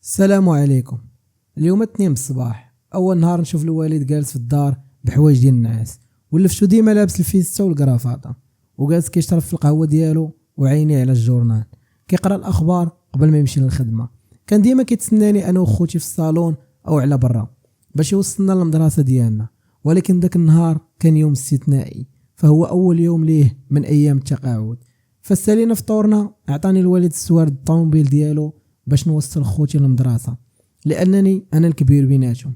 السلام عليكم. اليوم الاثنين بالصباح، اول نهار نشوف الوالد جالس في الدار بحوايج ديال النعاس، ولفتو ديما لابس الفيستا والكرافاطه، وجالس كيشرب في القهوه ديالو وعينيه على الجورنال، كيقرا الاخبار قبل ما يمشي للخدمه. كان ديما كيتسناني انا وخوتي في الصالون او على برا باش يوصلنا للمدرسه ديالنا، ولكن ذاك النهار كان يوم استثنائي، فهو اول يوم ليه من ايام التقاعد. فاستالينا فطورنا، عطاني الوالد السوارد الطوموبيل ديالو باش نوصل خوتي للمدرسه، لانني انا الكبير بيناتهم،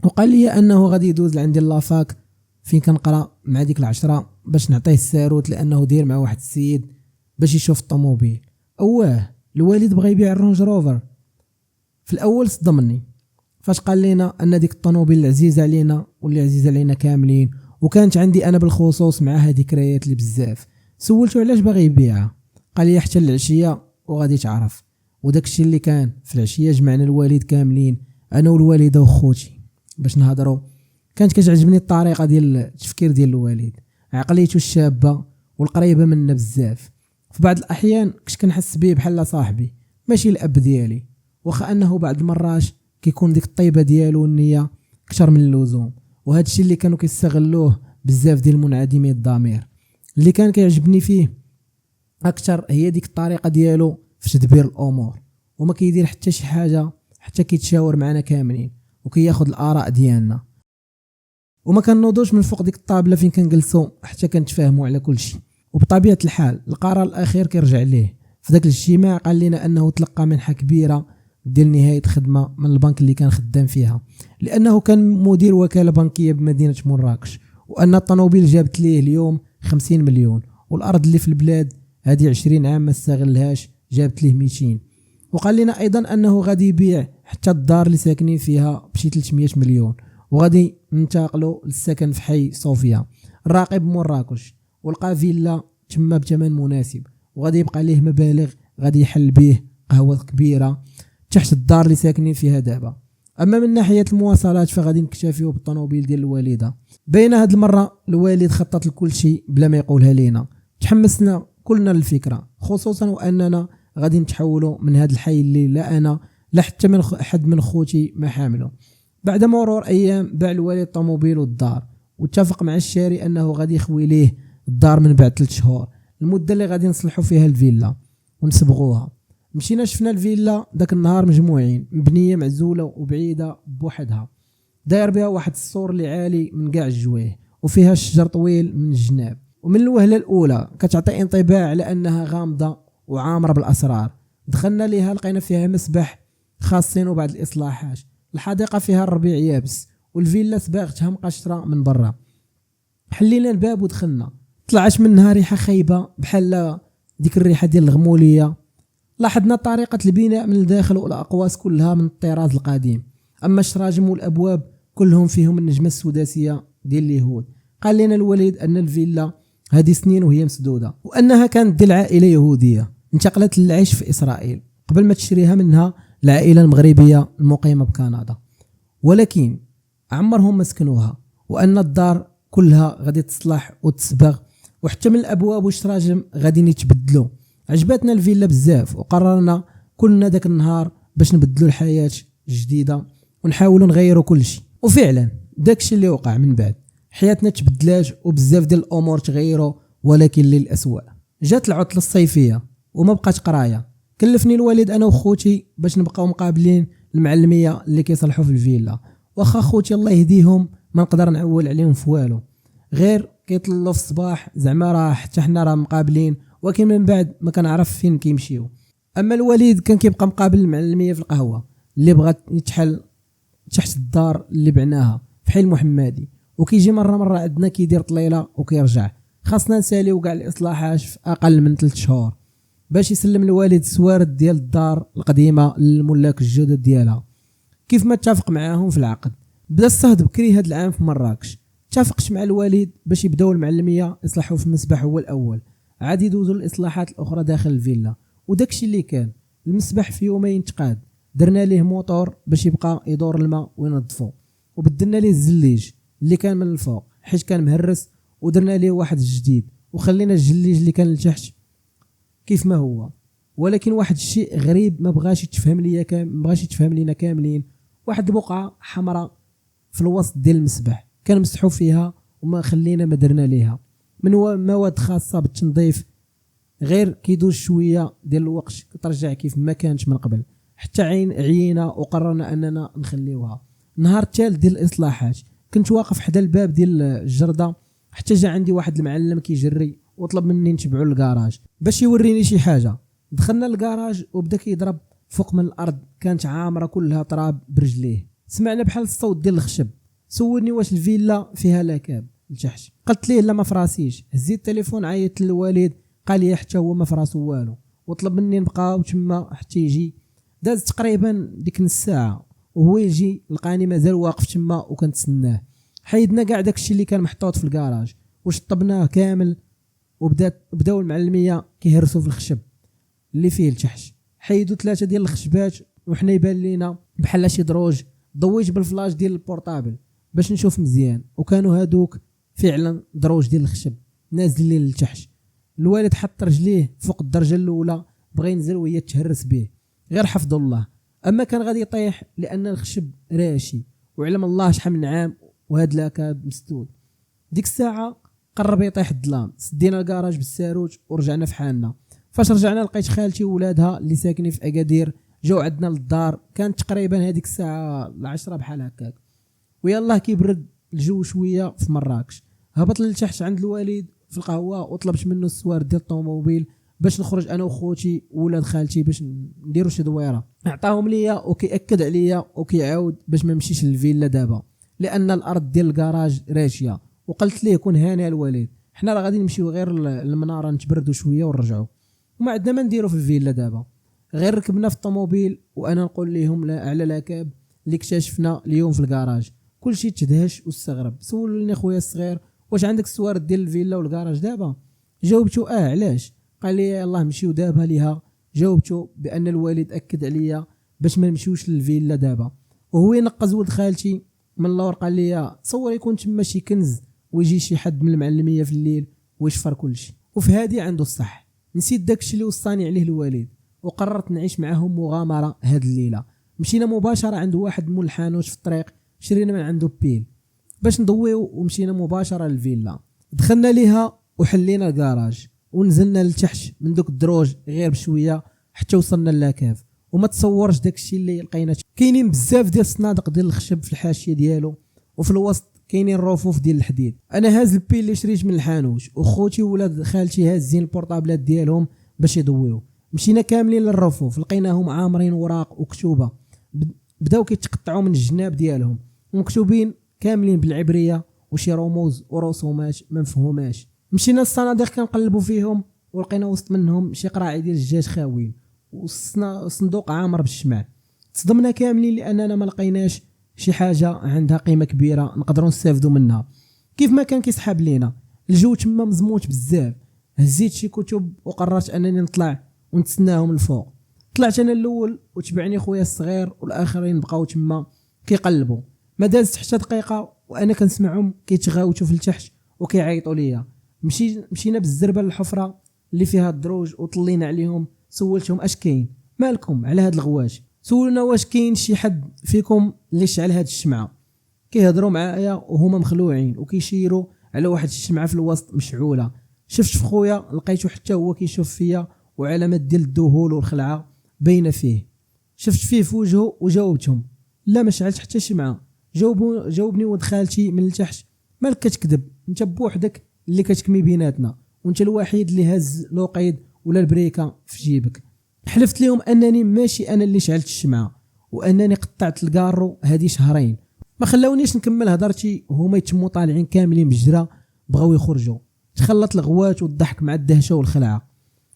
وقال لي انه غادي يدوز لعندي لافاك فين كنقرا مع ديك العشرة باش نعطيه الساروت، لانه داير مع واحد السيد باش يشوف الطوموبيل. اواه، الوالد بغى يبيع الرونج روفر. في الاول صدمني فاش قال لنا ان ديك الطوموبيل العزيزه علينا واللي عزيزه علينا كاملين، وكانت عندي انا بالخصوص معها ذكريات اللي بزاف. سولته علاش باغي يبيعها، قال لي حتى العشيه وغادي تعرف. وداك الشيء اللي كان في العشيه جمعنا الوالد كاملين، انا والوالده وخوتي، باش نهضروا. كانت كتعجبني الطريقه ديال التفكير ديال الوالد، عقليته الشابه والقريبه منا بزاف. في بعض الاحيان كنت كنحس بيه بحال صاحبي ماشي الاب ديالي، واخا انه بعض المرات كيكون ديك الطيبه ديالو والنيه كثر من اللزوم. وهذا الشيء اللي كانوا كيستغلوه بزاف ديال المنعدمين الضمير. اللي كان كيعجبني فيه اكثر هي ديك الطريقه ديالو في تدبير الامور، وما كيدير حتى شي حاجه حتى كيتشاور معنا كاملين وكياخذ الاراء ديالنا، وما كنوضوش من فوق ديك الطابله فين كنجلسوا حتى كنتفاهموا على كل شيء. وبطبيعه الحال القرار الاخير كيرجع ليه. في ذاك الاجتماع قال لنا انه تلقى منحه كبيره ديال نهايه خدمه من البنك اللي كان خدام فيها، لانه كان مدير وكاله بنكيه بمدينه مراكش، وان الطوموبيل جابت ليه اليوم 50 مليون، والارض اللي في البلاد هذه 20 عام ما استغلهاش جابت ليه 200. وقال لنا ايضا انه غادي يبيع حتى الدار اللي ساكنين فيها بشي 300 مليون، وغادي ننتقلوا للسكن في حي صوفيا الراقي بمراكش، ولقى فيلا تما بثمن مناسب، وغادي يبقى ليه مبالغ غادي يحل به قهوه كبيره تحت الدار اللي ساكنين فيها دابا. اما من ناحيه المواصلات فغادي نكتفيو بالطوموبيل ديال الوالده. بين هاد المره الوالد خطط لكل شيء بلا ما يقولها لينا. تحمسنا كلنا للفكره، خصوصا واننا غادي نتحولوا من هذا الحي اللي لا انا لا حتى من حد من خوتي ما حامله. بعد مرور ايام باع الوالد الطوموبيل والدار، واتفق مع الشاري انه غادي يخوي ليه الدار من بعد 3 شهور، المده اللي غادي نصلحوا فيها الفيلا ونصبغوها. مشينا شفنا الفيلا داك النهار مجموعين، مبنيه معزوله وبعيده بوحدها، داير بها واحد السور اللي عالي من كاع الجويه، وفيها شجر طويل من الجناب. ومن الوهله الاولى كتعطي انطباع على انها غامضه وعامره بالاسرار. دخلنا ليها لقينا فيها مسبح خاصين وبعض الاصلاحات، الحديقه فيها الربيع يابس، والفيلا صباغتها مقشره من برا. حلينا الباب ودخلنا، طلعت منها ريحه خايبه بحال ديك الريحه ديال الغموليه. لاحظنا طريقه البناء من الداخل والاقواس كلها من الطراز القديم، اما الشراجم والابواب كلهم فيهم النجمه السداسيه ديال اليهود. قال لنا الوالد ان الفيلا هذه سنين وهي مسدوده، وانها كانت ديال عائله يهوديه انتقلت للعيش في اسرائيل قبل ما تشريها منها العائله المغربيه المقيمه بكندا، ولكن عمرهم ما سكنوها، وان الدار كلها غادي تصلح وتصبغ، وحتى من الابواب والشراجم غادي يتبدلوا. عجبتنا الفيلا بزاف، وقررنا كلنا داك النهار باش نبدلوا الحياه جديده ونحاولوا نغيروا كل شيء. وفعلا داكشي اللي وقع. من بعد حياتنا تبدلات وبزاف ديال الامور تغيروا، ولكن للأسوأ. جات العطله الصيفيه وما بقات قرايه، كلفني الوالد انا وخوتي باش نبقاو مقابلين المعلميه اللي كيصلحوا في الفيلا. واخا خوتي الله يهديهم ما نقدر نعول عليهم في والو، غير كيطلوا في الصباح زعما راه حتى حنا راه مقابلين، ولكن من بعد ما كنعرف فين كيمشيو. اما الوالد كان كيبقى مقابل المعلميه في القهوه اللي بغات يتحل تحت الدار اللي بعناها في حي المحمدي، وكيجي مره عندنا كيدير طليله وكيرجع. خاصنا نساليو كاع الاصلاحات في اقل من 3 شهور باش يسلم الوالد السوارد ديال الدار القديمه للملاك الجدد ديالها كيف ما اتفق معاهم في العقد. بدا الصهد بكري هذا العام في مراكش. اتفقت مع الوالد باش يبداو المعلميه يصلحوا في المسبح هو الاول، عاد يدوزوا الاصلاحات الاخرى داخل الفيلا. وداكشي اللي كان المسبح في يومين تقاد، درنا ليه موتور باش يبقى يدور الماء وينظفو، وبدلنا ليه الزليج اللي كان من الفوق حيت كان مهرس، ودرنا ليه واحد جديد، وخلينا الجليج اللي كان لتحت كيف ما هو. ولكن واحد الشيء غريب ما بغاش يتفهم ليا ما بغاش يتفهم لينا كاملين. واحد البقعه حمراء في الوسط ديال المسبح كان مسحو فيها وما خلينا ما درنا ليها من مواد خاصه بالتنظيف، غير كيدوز شويه ديال الوقت كترجع كيف ما كانش من قبل. حتى عيينا وقررنا اننا نخليوها. نهار الثالث ديال الاصلاحات كنت واقف حدا الباب ديال الجرده، حتى جا عندي واحد المعلم كيجري وطلب مني نتبعو للكراج باش يوريني شي حاجه. دخلنا للكراج وبدا كيضرب فوق من الارض كانت عامره كلها تراب برجليه. سمعنا بحال الصوت ديال الخشب. سولني واش الفيلا فيها لاكاب لتحت، قلت ليه لا ما فراسيش. هزيت التليفون عيطت للوالد، قال لي حتى هو ما فراسو والو وطلب مني نبقاو تما حتى يجي. داز تقريبا ديك نص ساعه وهو يجي لقاني مازال واقف تما وكنتسناه. حيدنا كاع داكشي اللي كان محطوط في الكراج وشطبناه كامل وبداو المعلميه كيهرسوا في الخشب اللي فيه لتحت. حيدوا 3 ديال الخشبات وحنا يبان لينا بحال شي دروج. ضويت بالفلاش ديال البورطابل باش نشوف مزيان وكانوا هادوك فعلا دروج ديال الخشب نازلين لتحت. الوالد حط رجليه فوق الدرجه الاولى بغى ينزل وهي تهرس به، غير حفظ الله. اما كان غادي يطيح لان الخشب راشي وعلم الله شحال من عام وهاد لاكاب مسدود. ديك الساعه قرب يطيح الظلام. سدينا الكراج بالساروت ورجعنا في حالنا. فاش رجعنا لقيت خالتي وولادها اللي ساكنين في اكادير جاو عندنا للدار. كانت تقريبا هذيك الساعه 10 بحال هكاك، ويلاه كيبرد الجو شويه في مراكش. هبط لتحت عند الوالد في القهوه وطلبت منه السوار ديال الطوموبيل باش نخرج انا وخوتي وولاد خالتي باش نديروا شي دويره. عطاهم ليا وكيأكد عليا وكيعاود باش ما نمشيش للفيلا دابا لان الارض ديال الكراج راشيه. وقلت ليه كون هاني الوالد، حنا راه غادي نمشيو غير للمناره نتبردوا شويه ونرجعوا وما عندنا ما نديروا في الفيلا دابا. غير ركبنا في الطوموبيل وانا نقول لهم لا على لاكاب اللي اكتشفنا اليوم في الكراج. كلشي تدهش واستغرب. سولني خويا الصغير واش عندك السوار ديال الفيلا والكراج دابا؟ جاوبتو علاش؟ قال لي يلاه نمشيو دابا ليها. جاوبتو بان الوالد اكد عليا باش ما نمشيوش للفيلا دابا. وهو ينقز ولد خالتي من اللور قال لي تصور يكون تما شي كنز ويجي شي حد من المعلميه في الليل ويشفر كلشي. وفي هادي عنده الصح. نسيت داكشي اللي وصاني عليه الوالد وقررت نعيش معاهم مغامره هاد الليله. مشينا مباشره عند واحد مول الحانوت في الطريق، شرينا من عنده بيل باش نضويو ومشينا مباشره للفيلا. دخلنا ليها وحلينا الكراج ونزلنا لتحت من دوك الدروج غير بشويه حتى وصلنا للاكاف. وما تصورش داكشي اللي لقينا. كاينين بزاف ديال الصنادق ديال الخشب في الحاشيه ديالو وفي الوسط كاينين رفوف ديال الحديد. انا هاز البيل اللي شريت من الحانوت وخوتي وولاد خالتي هازين البورطابلات ديالهم باش يضويو. مشينا كاملين للرفوف لقيناهم عامرين وراق وكتوبه بداو كيتقطعوا من الجناب ديالهم ومكتوبين كاملين بالعبريه وشي رموز ورسومات ما مفهوماش. مشينا للصناديق كنقلبوا فيهم ولقينا وسط منهم شي قراعي ديال الدجاج خاويين وصندوق عامر بالشمع. تصدمنا كاملين لاننا ما لقيناش شي حاجه عندها قيمه كبيره نقدروا نستافدوا منها. كيف ما كان كيسحب لينا الجو تما مزموت بزاف. هزيت شي كتب وقررت انني نطلع ونتسناهم الفوق. طلعت انا الاول وتبعني خويا الصغير والاخرين بقاو تما كيقلبوا. ما دازت حتى دقيقه وانا كنسمعهم كيتغاوتوا في التحت وكيعيطوا ليا. مشينا بالزربه للحفره اللي فيها الدروج وطلينا عليهم. سولتهم اش كاين مالكم على هاد الغواش؟ سولنا واش كاين شي حد فيكم اللي شعل هاد الشمعه. كيهضروا معايا وهما مخلوعين وكيشيروا على واحد الشمعه في الوسط مشعوله. شفت في خويا لقيته حتى هو كيشوف فيا وعلامات ديال الذهول والخلعه باينه فيه. شفت فيه في وجهه وجاوبتهم لا ما شعلت حتى شمعه. جاوبني ولد خالتي من التحت مالك كتكذب؟ انت بوحدك اللي كتكمي بيناتنا وانت الوحيد اللي هز لوقيد ولا البريكه في جيبك. حلفت لهم انني ماشي انا اللي شعلت الشمعه وانني قطعت الكارو هذه شهرين. ما خلاونيش نكمل هضرتي وهما يتموا طالعين كاملين بالجرا بغاو يخرجوا. تخلط الغوات والضحك مع الدهشه والخلعه.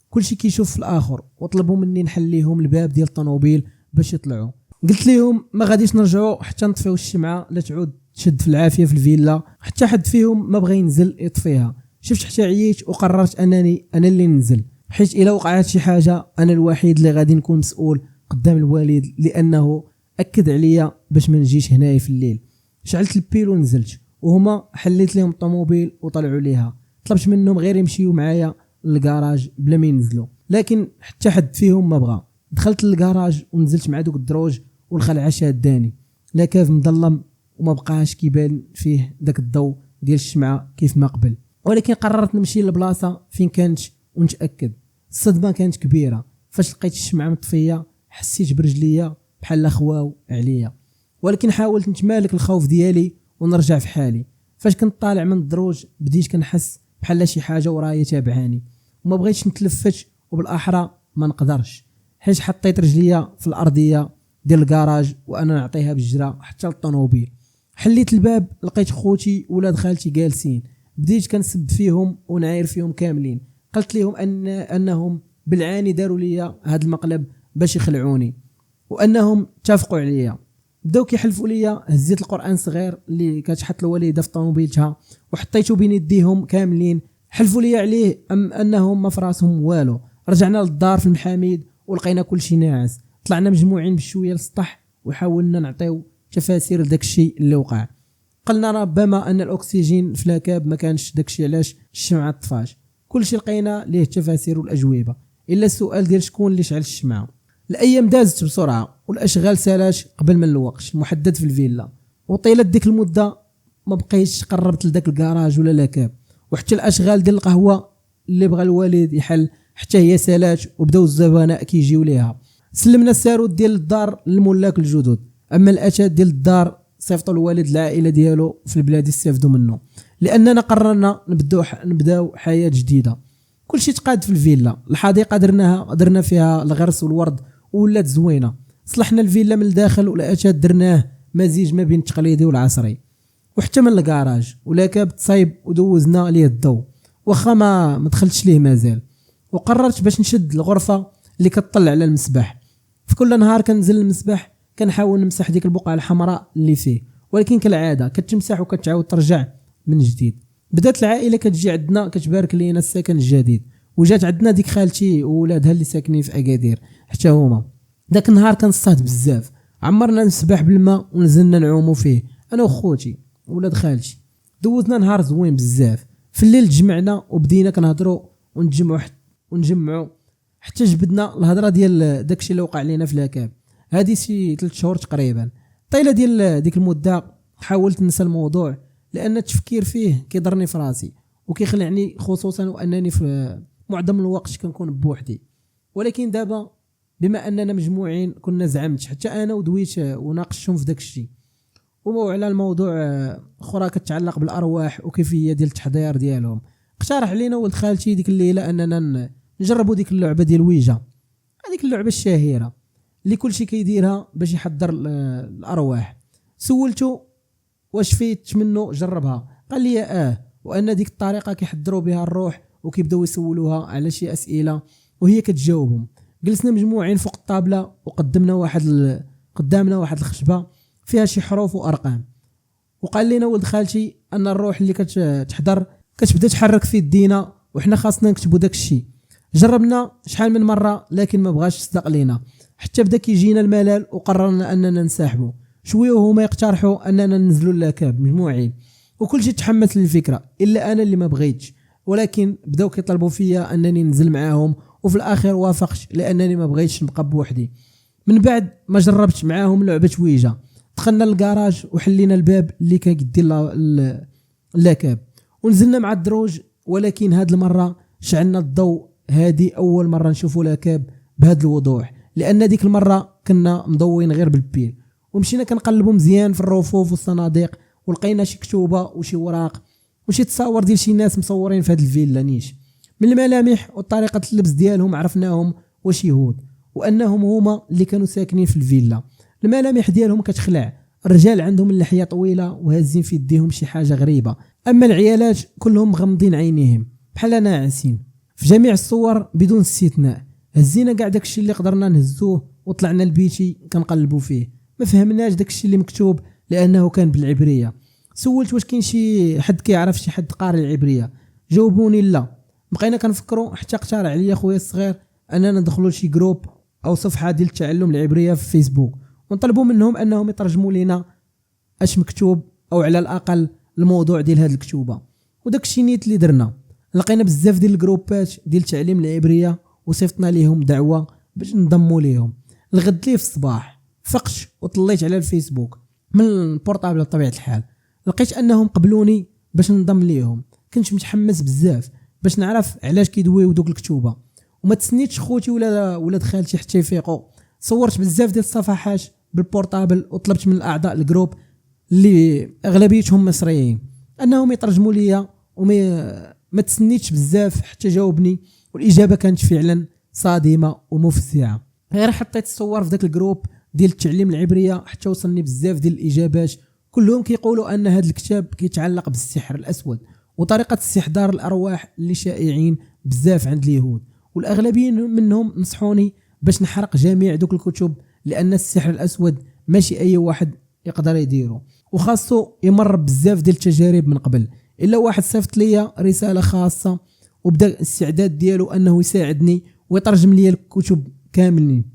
كلشي كيشوف في الاخر وطلبوا مني نحل ليهم الباب ديال الطوموبيل باش يطلعوا. قلت لهم ما غاديش نرجعوا حتى نطفيو الشمعه لا تعود تشد في العافيه في الفيلا. حتى حد فيهم ما بغى ينزل يطفيها. شفت حتى عييت وقررت انني انا اللي ننزل، حيت الا وقعت شي حاجه انا الوحيد اللي غادي نكون مسؤول قدام الوالد لانه اكد عليا باش ما نجيش هنايا في الليل. شعلت البيل ونزلت وهما حليت لهم الطوموبيل وطلعوا ليها. طلبت منهم غير يمشيو معايا للكراج بلا ما ينزلوا. لكن حتى حد فيهم ما بغى. دخلت للكراج ونزلت مع دوك الدروج والخلعه شاداني، لا كاف مظلم وما بقاش كيبان فيه داك الضوء ديال الشمعه كيف ما قبل. ولكن قررت نمشي للبلاصه فين كانت ونتاكد. الصدمه كانت كبيره. فاش لقيت الشمعه مطفيه حسيت برجليا بحال خواو عليا، ولكن حاولت نتمالك الخوف ديالي ونرجع في حالي. فاش كنت طالع من الدروج بديت كنحس بحال شي حاجه ورايا تابعاني، وما بغيتش نتلفت، وبالاحرى ما نقدرش، حيت حطيت رجليا في الارضيه ديال الكراج وانا نعطيها بالجرا حتى للطوموبيل. حليت الباب لقيت خوتي ولاد خالتي جالسين. بديت كنسب فيهم ونعاير فيهم كاملين. قلت لهم انهم بالعاني داروا لي هذا المقلب باش يخلعوني، وانهم اتفقوا عليا. بداو كيحلفوا لي. هزيت القران صغير اللي كتحط الوالده في طوموبيلتها وحطيته بين يديهم كاملين. حلفوا لي عليه انهم ما فراسهم والو. رجعنا للدار في المحاميد ولقينا كل شيء ناعس. طلعنا مجموعين بشويه للسطح وحاولنا نعطيو تفاسير لداك الشيء اللي وقع. قلنا ربما ان الاكسجين في لاكاب ما كانش داكشي علاش الشمعه طفاش. كل شيء لقينا ليه تفاسير والاجوبه الا السؤال ديال شكون اللي شعل الشمعه. الايام دازت بسرعه والاشغال سالات قبل من الوقت المحدد في الفيلا، وطيله ديك المده ما بقيتش قربت لذاك الكراج ولا لاكاب. وحتى الاشغال ديال القهوه اللي بغى الوالد يحل حتى هي سالات، وبداو الزبناء كيجيو ليها. سلمنا الساروت ديال الدار للملاك الجدد، اما الاتات ديال الدار صيفطوا الوالد العائله ديالو في البلاد يستافدوا منه، لاننا قررنا نبداو حياه جديده. كل شيء تقاد في الفيلا. الحديقه درنا فيها الغرس والورد ولات زوينه. صلحنا الفيلا من الداخل والاتات درناه مزيج ما بين التقليدي والعصري. وحتى من الكراج ولا كاب تصايب ودوزنا ليه الضوء، واخا ما دخلتش ليه مازال. وقررت باش نشد الغرفه اللي كتطلع على المسبح. في كل نهار كنزل المسبح كنحاول نمسح ديك البقعه الحمراء اللي فيه، ولكن كالعاده كتمسح وكتعاود ترجع من جديد. بدات العائله كتجي عندنا كتبارك لينا السكن الجديد، وجات عندنا ديك خالتي وولادها اللي ساكنين في اكادير حتى هما. داك النهار كنصطاد بزاف. عمرنا المسبح بالماء ونزلنا نعوموا فيه انا وخوتي ولاد خالتي. دوزنا نهار زوين بزاف. في الليل تجمعنا وبدينا كنهضروا ونجمعوا حتى جبدنا الهضره ديال داكشي اللي وقع لينا في لاكاب. هذه شي 3 شهور تقريبا. طيله ديال ديك المده حاولت ننسى الموضوع، لان التفكير فيه كيضرني في راسي وكيخلعني، خصوصا وانني في معظم الوقت كنكون بوحدي. ولكن دابا بما اننا مجموعين كنا زعمت حتى انا ودويت وناقشهم في داك الشيء، وعلى الموضوع اخرى كتعلق بالارواح وكيفيه ديال التحضير ديالهم. اقترح علينا ولد خالتي ديك الليله اننا نجربوا ديك اللعبه ديال ويجا، هذيك اللعبه الشهيره اللي كل شيء كيديرها باش يحضر الارواح. سولته واش فيت منه جربها، قال لي وان ديك الطريقه كيحضروا بها الروح وكيبداو يسولوها على شي اسئله وهي كتجاوبهم. جلسنا مجموعين فوق الطابله وقدمنا قدامنا واحد الخشبه فيها شي حروف وارقام، وقال لنا ولد خالتي ان الروح اللي كتحضر كتبدا تحرك في يدينا وحنا خاصنا نكتبوا داك الشيء. جربنا شحال من مره لكن ما بغاش يصدق لينا، حتى بدا كيجينا الملل وقررنا اننا ننسحبوا شويه وهما يقترحوا اننا ننزلوا اللاكاب مجموعين. وكل شيء تحمس للفكره الا انا اللي ما بغيتش، ولكن بداو كيطلبوا فيا انني ننزل معاهم، وفي الاخير وافقت لانني ما بغيتش نبقى بوحدي. من بعد ما جربت معاهم لعبه ويجا دخلنا للكراج وحلينا الباب اللي كيدي اللاكاب ونزلنا مع الدروج، ولكن هاد المره شعلنا الضوء. هذه اول مره نشوفوا لاكاب بهذا الوضوح، لان ديك المره كنا مضوين غير بالبيل. ومشينا كنقلبوا مزيان في الرفوف والصناديق ولقينا شي كتوبه وشي وراق وشي تصاور ديال شي ناس مصورين في هذه الفيلا نيش. من الملامح وطريقه اللبس ديالهم عرفناهم واش يهود وانهم هما اللي كانوا ساكنين في الفيلا. الملامح ديالهم كتخلع. الرجال عندهم اللحيه طويله وهازين في يديهم شي حاجه غريبه، اما العيالات كلهم مغمضين عينيهم بحال ناعسين. في جميع الصور بدون استثناء هزينا كاع داكشي اللي قدرنا نهزوه وطلعنا لبيتي كنقلبوا فيه. ما فهمناش داكشي اللي مكتوب لانه كان بالعبريه. سولت واش كاين شي حد كيعرف شي حد قاري العبريه، جاوبوني لا. بقينا كنفكروا حتى اقترح عليا خويا الصغير اننا ندخلوا لشي جروب او صفحه ديال التعلم العبريه في فيسبوك ونطلبوا منهم انهم يترجموا لنا اش مكتوب او على الاقل الموضوع ديال هذه الكتوبه. وداك الشيء نيت اللي درنا. لقينا بزاف ديال الجروبات ديال التعليم العبريه وصيفطنا ليهم دعوه باش نضموا ليهم. الغد ليه في الصباح فقش وطليت على الفيسبوك من البورطابل بطبيعه الحال، لقيت انهم قبلوني باش ننضم ليهم. كنت متحمس بزاف باش نعرف علاش كيدويو دوك الكتوبه، وما تسنيتش خوتي ولا ولاد خالتي حتى يفيقوا. صورت بزاف ديال الصفحات بالبورطابل وطلبت من الاعضاء الجروب اللي اغلبيتهم مصريين انهم يترجموا ليا، وما تسنيتش بزاف حتى جاوبني، والاجابه كانت فعلا صادمه ومفزعه. غير حطيت الصور في ذاك الجروب ديال التعليم العبريه حتى وصلني بزاف ديال الاجابات، كلهم كيقولوا ان هذا الكتاب كيتعلق بالسحر الاسود وطريقه استحضار الارواح اللي شائعين بزاف عند اليهود. والاغلبيه منهم نصحوني باش نحرق جميع دوك الكتب، لان السحر الاسود ماشي اي واحد يقدر يديره، وخاصو يمر بزاف ديال التجارب من قبل. الا واحد صيفط ليا رساله خاصه وبدا الاستعداد ديالو انه يساعدني ويترجم لي الكتب كاملين،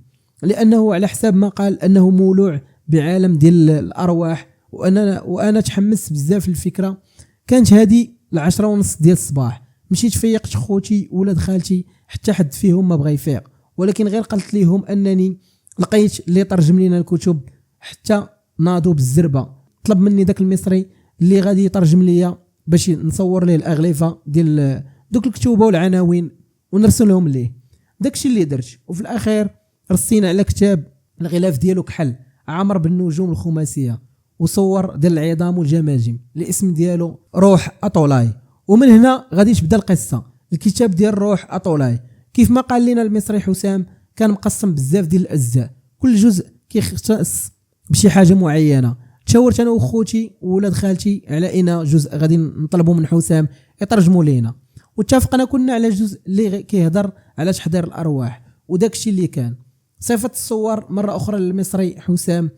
لانه على حساب ما قال انه مولوع بعالم ديال الارواح. وانا تحمست بزاف للفكره. كانت هذه 10:30 ديال الصباح، مشيت فيقت خوتي ولاد خالتي، حتى حد فيهم ما بغى يفيق، ولكن غير قلت ليهم انني لقيت اللي ترجم لنا الكتب، حتى ناضوا بالزربه. طلب مني داك المصري اللي غادي يترجم ليا باش نصور ليه الاغلفه ديال دوك الكتوبه والعناوين ونرسلهم ليه. داكشي اللي درت، وفي الاخير رصينا على كتاب الغلاف ديالو كحل عامر بالنجوم الخماسيه وصور ديال العظام والجماجم. الاسم ديالو روح اطولاي. ومن هنا غادي تبدا القصه. الكتاب ديال روح اطولاي كيف ما قال لنا المصري حسام كان مقسم بزاف ديال الاجزاء، كل جزء كيختص بشي حاجه معينه. تشاورت انا وخوتي وولاد خالتي على ان جزء غادي نطلبوا من حسام يترجموا لينا، واتفقنا كنا على جزء اللي كيهضر على تحضير الارواح، وداكشي اللي كان. صيفط الصور مره اخرى للمصري حسام،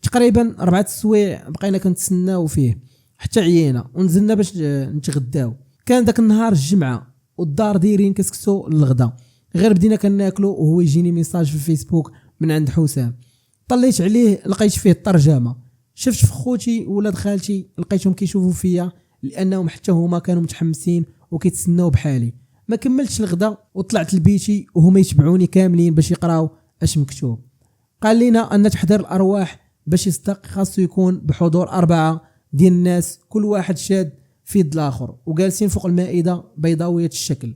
تقريبا 4 سوايع بقينا كنتسناو فيه حتى عيينا، ونزلنا باش نتغداو. كان داك النهار الجمعه والدار دايرين كسكسو للغدا، غير بدينا كناكلو وهو يجيني ميساج في الفيسبوك من عند حسام. طليت عليه لقيت فيه الترجمه. شفت في خوتي ولاد خالتي لقيتهم كيشوفوا فيا، لانهم حتى هما كانوا متحمسين وكيتسناو بحالي. ما كملتش الغدا وطلعت لبيتي وهما يتبعوني كاملين باش يقراو اش مكتوب. قال لنا ان تحضير الارواح باش يصدق خاصو يكون بحضور 4 ديال الناس، كل واحد شاد في يد الاخر وجالسين فوق المائده بيضاويه الشكل،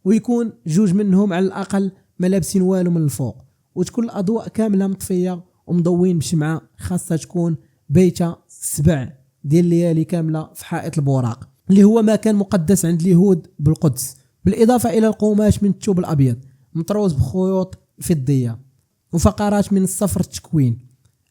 ويكون 2 منهم على الاقل ما لابسين والو من الفوق، وتكون الاضواء كامله مطفيه ومضوين بشمعه خاصها تكون بيته 7 ديال الليالي كامله في حائط البوراق اللي هو مكان مقدس عند اليهود بالقدس، بالاضافه الى القماش من الثوب الابيض مطروز بخيوط فضيه وفقرات من الصفر التكوين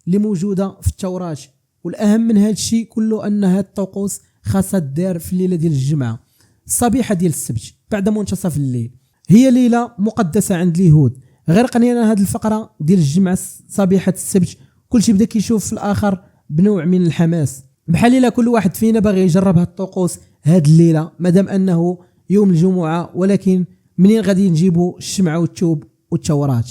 اللي موجوده في التوراة. والاهم من هذا الشيء كله ان هذه الطقوس خاصها تدار في الليله ديال الجمعه الصبيحه ديال السبت بعد منتصف الليل. هي ليله مقدسه عند اليهود. غير قنينا هذه الفقره ديال الجمعه صبيحه السبت كلشي بدا كيشوف في الاخر بنوع من الحماس، بحال الا كل واحد فينا باغي يجرب هاد الطقوس هاد الليله مادام انه يوم الجمعه. ولكن منين غادي نجيبوا الشمعه والثوب والتوراة؟